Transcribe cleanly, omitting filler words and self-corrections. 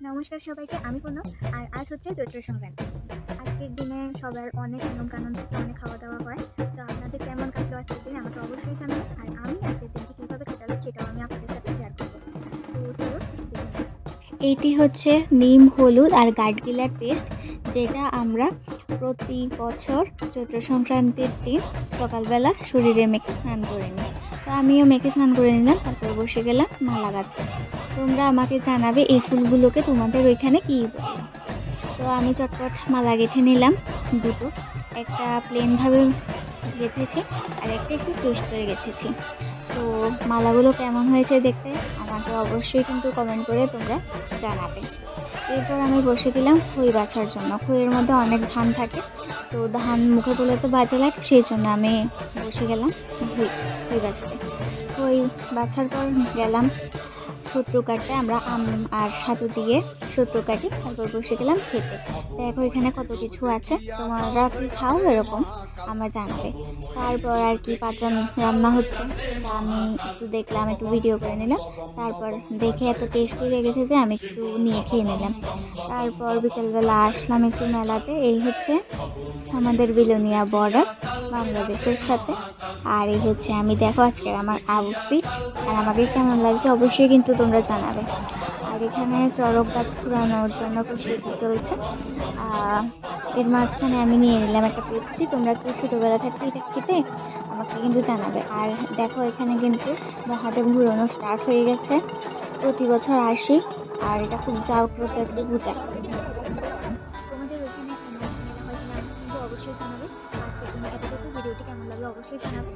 নমস্কার সবাইকে, আমি পুনম। আর আজ হচ্ছে চৈত্র সংক্রান্তি। আজকের দিনে সবার অনেক নিয়ম-কানুন থাকে, অনেক খাওয়া-দাওয়া হয়। তো আপনাদের কেমন কাটলো আজকের দিন আমাকে অবশ্যই জানাবেন। আর আমি আজকের দিনটি কীভাবে কাটালাম সেটাও আমি আপনাদের সাথে শেয়ার করব। তো চলুন দেখে নিই। এইটি হচ্ছে নিম, হলুদ আর গার্ডগিলার পেস্ট, যেটা আমরা প্রতি বছর চৈত্র সংক্রান্তির দিন সকালবেলা শরীরে মেখে স্নান করে নিই। তো আমিও মেখে স্নান করে নিলাম, তারপর বসে গেলাম মালা গাঁথতে। তোমরা আমাকে জানাবে এই ফুলগুলোকে তোমাদের ওইখানে কী বলে। তো আমি চটপট মালা গেঁথে নিলাম দুটো, একটা প্লেনভাবে গেঁথেছি আর একটা একটু টুইস্ট করে গেঁথেছি। তো মালাগুলো কেমন হয়েছে দেখতে আমাকে অবশ্যই কিন্তু কমেন্ট করে তোমরা জানাবে। এরপর আমি বসে দিলাম খই বাছার জন্য। খইয়ের মধ্যে অনেক ধান থাকে, তো ধান মুখে তুলে তো বাজে লাগে, সেই জন্য আমি বসে গেলাম খই বাছতে। খই বাছার পর গেলাম শত্রু কাটতে। আমরা আম আর সাতু দিয়ে শত্রু কাটি, তারপর বসে গেলাম খেতে। দেখো এখানে কত কিছু আছে, তোমরা কি খাও এরকম আমার জানাবে। তারপর আর কি পাঁচজন রান্না হচ্ছে, তা আমি একটু দেখলাম, একটু ভিডিও করে নিলাম। তারপর দেখে এত টেস্টি লেগেছে যে আমি একটু নিয়ে খেয়ে নিলাম। তারপর বিকেলবেলা আসলাম একটু মেলাতে। এই হচ্ছে আমাদের বিলোনিয়া বর্ডার বাংলাদেশের সাথে। আর এই হচ্ছে আমি, দেখো আজকের আমার আউটফিট, আর আমাকে কেমন লাগছে অবশ্যই কিন্তু তোমরা জানাবে। আর এখানে চড়ক গাছ ঘুরানোর জন্য প্রস্তুতি চলছে। এর মাঝখানে আমি নিয়ে নিলাম একটা পেপসি। তোমরা কি ছোটোবেলা থাকতে এটা খেতে আমাকে কিন্তু জানাবে। আর দেখো এখানে কিন্তু মহাদেব ঘুরানো স্টার্ট হয়ে গেছে, প্রতি বছর আসি। আর এটা খুব জাগ্রত একটি পূজা। তোমাদের ওইখানে কেমন মেলা হয় কিনা আমাকে কিন্তু অবশ্যই জানাবে। আজকের জন্য এতটুকু। ভিডিওটি কেমন লাগলো অবশ্যই জানাবে।